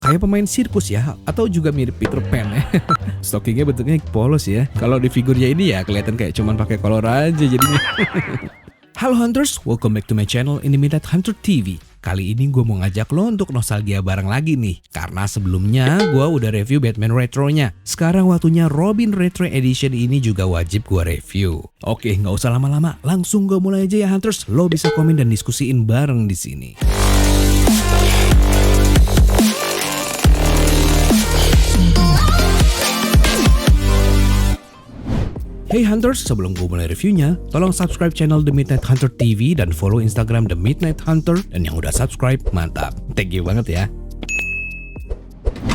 Kayak pemain sirkus ya, atau juga mirip Peter Pan ya. Stockingnya bentuknya polos ya. Kalau di figurnya ini ya kelihatan kayak cuman pakai kolor aja jadinya. Halo Hunters, welcome back to my channel in the Midnight Hunter TV. Kali ini gue mau ngajak lo untuk nostalgia bareng lagi nih. Karena sebelumnya gue udah review Batman Retro-nya. Sekarang waktunya Robin Retro Edition ini juga wajib gue review. Oke, nggak usah lama-lama, langsung gue mulai aja ya Hunters. Lo bisa komen dan diskusiin bareng di sini. Hey Hunters, sebelum gue mulai reviewnya, tolong subscribe channel The Midnight Hunter TV dan follow Instagram The Midnight Hunter. Dan yang udah subscribe, mantap. Thank you banget ya.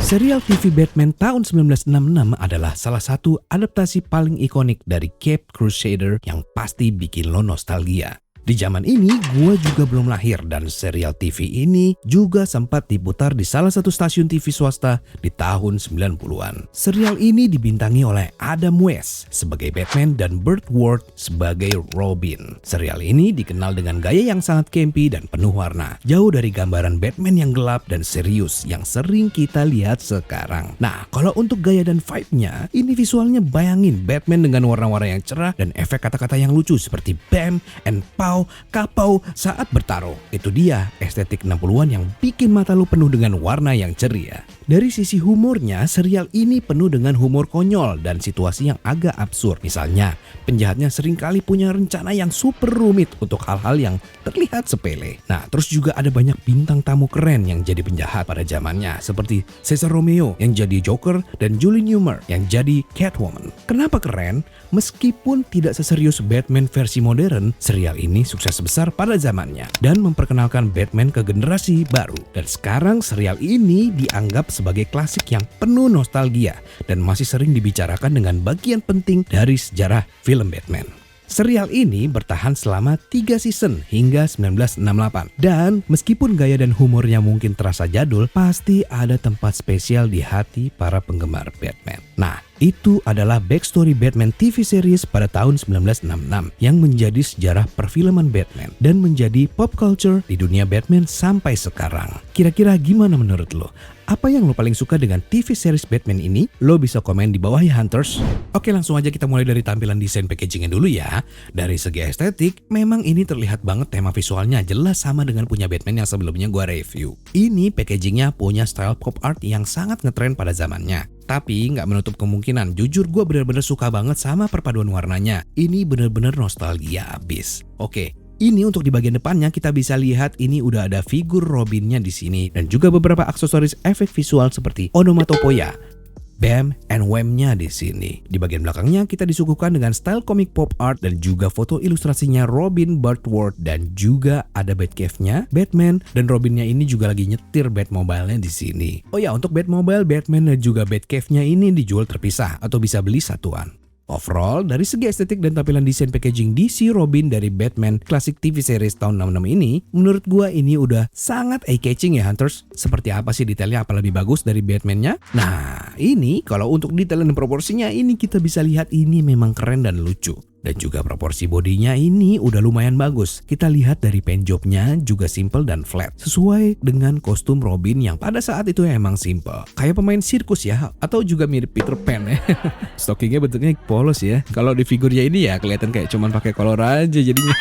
Serial TV Batman tahun 1966 adalah salah satu adaptasi paling ikonik dari Caped Crusader yang pasti bikin lo nostalgia. Di zaman ini, gue juga belum lahir dan serial TV ini juga sempat diputar di salah satu stasiun TV swasta di tahun 90-an. Serial ini dibintangi oleh Adam West sebagai Batman dan Burt Ward sebagai Robin. Serial ini dikenal dengan gaya yang sangat campy dan penuh warna, jauh dari gambaran Batman yang gelap dan serius yang sering kita lihat sekarang. Nah, kalau untuk gaya dan vibe-nya, ini visualnya bayangin Batman dengan warna-warna yang cerah dan efek kata-kata yang lucu seperti bam and pow, kapau saat bertarung. Itu dia estetik 60-an yang bikin mata lu penuh dengan warna yang ceria. Dari sisi humornya, serial ini penuh dengan humor konyol dan situasi yang agak absurd. Misalnya, penjahatnya seringkali punya rencana yang super rumit untuk hal-hal yang terlihat sepele. Nah, terus juga ada banyak bintang tamu keren yang jadi penjahat pada zamannya, seperti Cesar Romeo yang jadi Joker dan Julie Newmar yang jadi Catwoman. Kenapa keren? Meskipun tidak seserius Batman versi modern, serial ini sukses besar pada zamannya dan memperkenalkan Batman ke generasi baru. Dan sekarang serial ini dianggap sebagai klasik yang penuh nostalgia dan masih sering dibicarakan dengan bagian penting dari sejarah film Batman. Serial ini bertahan selama 3 season hingga 1968 dan meskipun gaya dan humornya mungkin terasa jadul, pasti ada tempat spesial di hati para penggemar Batman. Nah, itu adalah backstory Batman TV series pada tahun 1966 yang menjadi sejarah perfilman Batman dan menjadi pop culture di dunia Batman sampai sekarang. Kira-kira gimana menurut lo? Apa yang lo paling suka dengan TV series Batman ini? Lo bisa komen di bawah ya Hunters. Oke, langsung aja kita mulai dari tampilan desain packagingnya dulu ya. Dari segi estetik, memang ini terlihat banget tema visualnya jelas sama dengan punya Batman yang sebelumnya gua review. Ini packagingnya punya style pop art yang sangat ngetren pada zamannya. Tapi nggak menutup kemungkinan, jujur gue bener-bener suka banget sama perpaduan warnanya. Ini bener-bener nostalgia abis. Oke, ini untuk di bagian depannya kita bisa lihat ini udah ada figur Robinnya di sini dan juga beberapa aksesoris efek visual seperti onomatopoeia, bam and wham-nya di sini. Di bagian belakangnya kita disuguhkan dengan style komik pop art dan juga foto ilustrasinya Robin, Burt Ward dan juga ada Batcave-nya Batman dan Robinnya ini juga lagi nyetir Batmobile-nya di sini. Oh ya, untuk Batmobile, Batman dan juga Batcave-nya ini dijual terpisah atau bisa beli satuan. Overall, dari segi estetik dan tampilan desain packaging DC Robin dari Batman Classic TV Series tahun 66 ini, menurut gua ini udah sangat eye-catching ya Hunters. Seperti apa sih detailnya, apa lebih bagus dari Batman-nya? Nah, ini kalau untuk detail dan proporsinya ini kita bisa lihat ini memang keren dan lucu. Dan juga proporsi bodinya ini udah lumayan bagus. Kita lihat dari paint jobnya juga simple dan flat. Sesuai dengan kostum Robin yang pada saat itu emang simple. Kayak pemain sirkus ya, atau juga mirip Peter Pan ya. Stockingnya bentuknya polos ya. Kalau di figurnya ini ya kelihatan kayak cuman pakai kolor aja jadinya.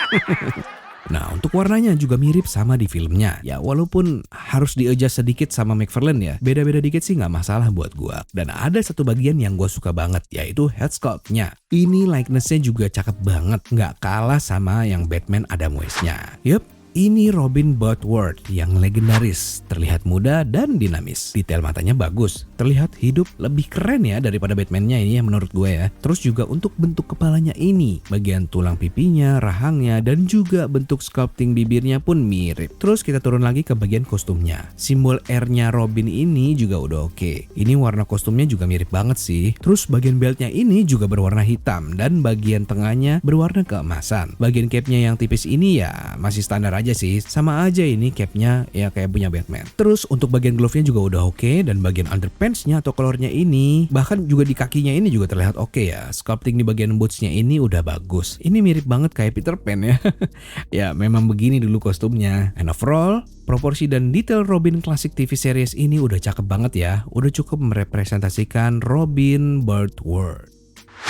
Nah, untuk warnanya juga mirip sama di filmnya. Ya, walaupun harus di-adjust sedikit sama McFarlane ya. Beda-beda dikit sih nggak masalah buat gua. Dan ada satu bagian yang gua suka banget, yaitu head sculpt-nya. Ini likeness-nya juga cakep banget. Nggak kalah sama yang Batman Adam West-nya. Yup. Ini Robin Burt Ward yang legendaris, terlihat muda dan dinamis. Detail matanya bagus, terlihat hidup, lebih keren ya daripada Batman-nya ini ya menurut gue ya. Terus juga untuk bentuk kepalanya ini, bagian tulang pipinya, rahangnya, dan juga bentuk sculpting bibirnya pun mirip. Terus kita turun lagi ke bagian kostumnya. Simbol R-nya Robin ini juga udah oke. Ini warna kostumnya juga mirip banget sih. Terus bagian beltnya ini juga berwarna hitam dan bagian tengahnya berwarna keemasan. Bagian cape-nya yang tipis ini ya masih standar aja aja sih, sama aja ini capnya ya kayak punya Batman. Terus untuk bagian glove-nya juga udah oke, dan bagian underpants-nya atau color-nya ini, bahkan juga di kakinya ini juga terlihat oke ya. Sculpting di bagian boots-nya ini udah bagus. Ini mirip banget kayak Peter Pan ya. Ya memang begini dulu kostumnya. And overall, proporsi dan detail Robin Classic TV Series ini udah cakep banget ya. Udah cukup merepresentasikan Robin Birdword.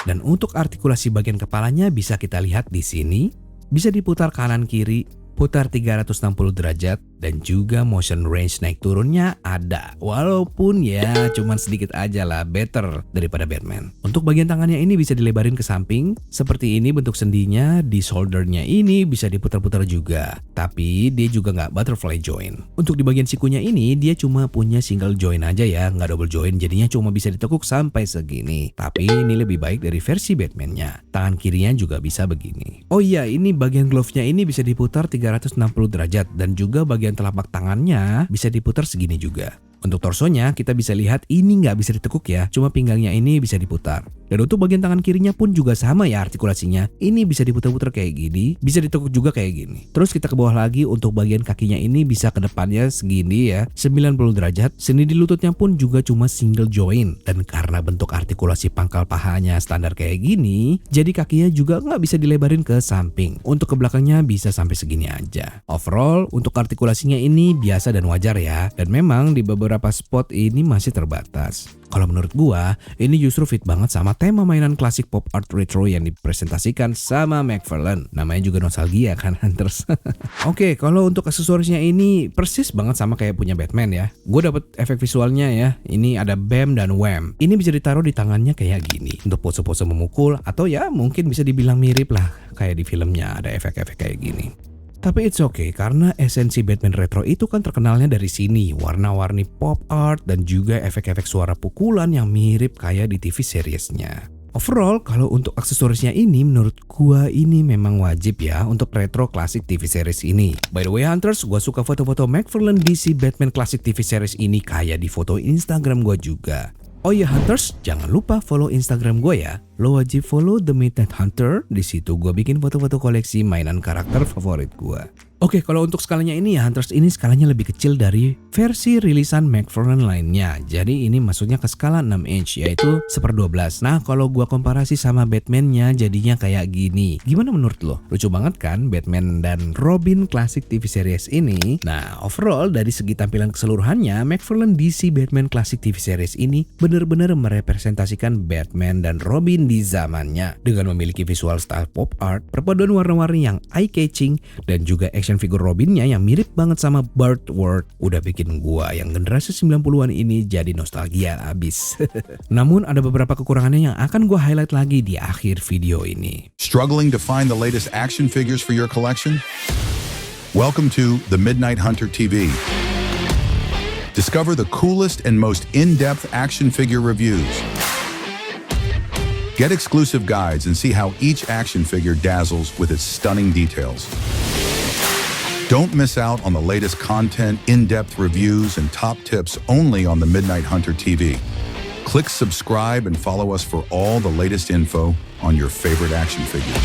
Dan untuk artikulasi bagian kepalanya bisa kita lihat di sini. Bisa diputar kanan kiri, putar 360 derajat, dan juga motion range naik turunnya ada. Walaupun ya cuman sedikit aja lah, better daripada Batman. Untuk bagian tangannya ini bisa dilebarin ke samping. Seperti ini bentuk sendinya, di shouldernya ini bisa diputar-putar juga. Tapi dia juga nggak butterfly joint. Untuk di bagian sikunya ini dia cuma punya single joint aja ya, nggak double joint, jadinya cuma bisa ditekuk sampai segini. Tapi ini lebih baik dari versi Batman-nya. Tangan kirinya juga bisa begini. Oh iya, ini bagian glove-nya ini bisa diputar 360 derajat, dan juga bagian telapak tangannya bisa diputar segini juga. Untuk torsonya kita bisa lihat ini nggak bisa ditekuk ya, cuma pinggangnya ini bisa diputar. Dan untuk bagian tangan kirinya pun juga sama ya artikulasinya. Ini bisa diputar-putar kayak gini, bisa ditekuk juga kayak gini. Terus kita ke bawah lagi, untuk bagian kakinya ini bisa ke depannya segini ya, 90 derajat. Sendi di lututnya pun juga cuma single joint. Dan karena bentuk artikulasi pangkal pahanya standar kayak gini, jadi kakinya juga nggak bisa dilebarin ke samping. Untuk ke belakangnya bisa sampai segini aja. Overall, untuk artikulasinya ini biasa dan wajar ya. Dan memang di beberapa spot ini masih terbatas. Kalau menurut gua, ini justru fit banget sama tema mainan klasik pop art retro yang dipresentasikan sama McFarlane. Namanya juga nostalgia kan, Hunters. Oke, kalau untuk aksesorisnya ini persis banget sama kayak punya Batman ya. Gue dapet efek visualnya ya. Ini ada BAM dan WHAM. Ini bisa ditaruh di tangannya kayak gini untuk pose-pose memukul, atau ya mungkin bisa dibilang mirip lah kayak di filmnya ada efek-efek kayak gini. Tapi it's okay, karena esensi Batman retro itu kan terkenalnya dari sini, warna-warni pop art dan juga efek-efek suara pukulan yang mirip kayak di TV seriesnya. Overall, kalau untuk aksesorisnya ini menurut gua ini memang wajib ya untuk retro classic TV series ini. By the way Hunters, gua suka foto-foto McFarlane DC Batman Classic TV series ini kayak di foto Instagram gua juga. Oh iya Hunters, jangan lupa follow Instagram gue ya. Lo wajib follow The Midnight Hunter. Di situ gue bikin foto-foto koleksi mainan karakter favorit gue. Oke, kalau untuk skalanya ini ya Hunters, ini skalanya lebih kecil dari versi rilisan McFarlane lainnya. Jadi ini maksudnya ke skala 6 inch, yaitu 1/12. Nah kalau gua komparasi sama Batman-nya jadinya kayak gini. Gimana menurut lo? Lucu banget kan Batman dan Robin Classic TV Series ini? Nah overall dari segi tampilan keseluruhannya, McFarlane DC Batman Classic TV Series ini benar-benar merepresentasikan Batman dan Robin di zamannya. Dengan memiliki visual style pop art, perpaduan warna-warni yang eye-catching, dan juga action figur Robinnya yang mirip banget sama Birdword, udah bikin gua yang generasi 90-an ini jadi nostalgia abis. Namun ada beberapa kekurangannya yang akan gua highlight lagi di akhir video ini. Struggling to find the latest action figures for your collection? Welcome to The Midnight Hunter TV. Discover the coolest and most in-depth action figure reviews. Get exclusive guides and see how each action figure dazzles with its stunning details. Don't miss out on the latest content, in-depth reviews, and top tips only on the Midnight Hunter TV. Click subscribe and follow us for all the latest info on your favorite action figures.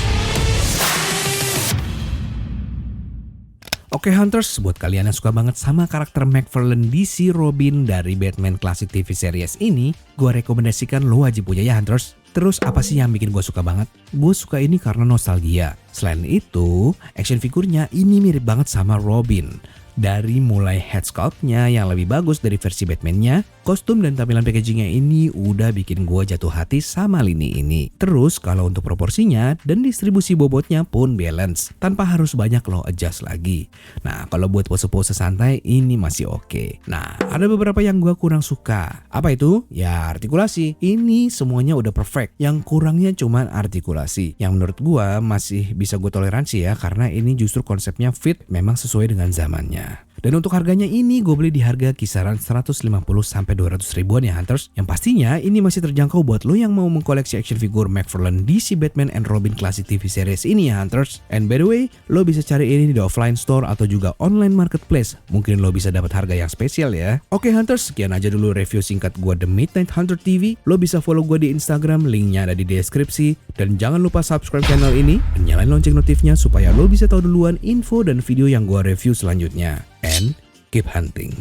Oke Hunters, buat kalian yang suka banget sama karakter McFarlane DC Robin dari Batman Classic TV Series ini, gue rekomendasikan lo wajib punya ya Hunters. Terus apa sih yang bikin gue suka banget? Gue suka ini karena nostalgia. Selain itu, action figurnya ini mirip banget sama Robin. Dari mulai head sculpt-nya yang lebih bagus dari versi Batman-nya, kostum dan tampilan packagingnya ini udah bikin gua jatuh hati sama lini ini. Terus kalau untuk proporsinya dan distribusi bobotnya pun balance, tanpa harus banyak lo adjust lagi. Nah kalau buat pose-pose santai ini masih oke. Nah ada beberapa yang gua kurang suka. Apa itu? Ya artikulasi. Ini semuanya udah perfect. Yang kurangnya cuman artikulasi. Yang menurut gua masih bisa gue toleransi ya, karena ini justru konsepnya fit, memang sesuai dengan zamannya. Dan untuk harganya ini gue beli di harga kisaran 150 sampai 200 ribuan ya Hunters. Yang pastinya ini masih terjangkau buat lo yang mau mengkoleksi action figure McFarlane DC Batman and Robin Classic TV Series ini ya Hunters. And by the way, lo bisa cari ini di offline store atau juga online marketplace. Mungkin lo bisa dapat harga yang spesial ya. Oke Hunters, sekian aja dulu review singkat gue The Midnight Hunter TV. Lo bisa follow gue di Instagram, linknya ada di deskripsi. Dan jangan lupa subscribe channel ini dan nyalain lonceng notifnya supaya lo bisa tahu duluan info dan video yang gue review selanjutnya. And keep hunting.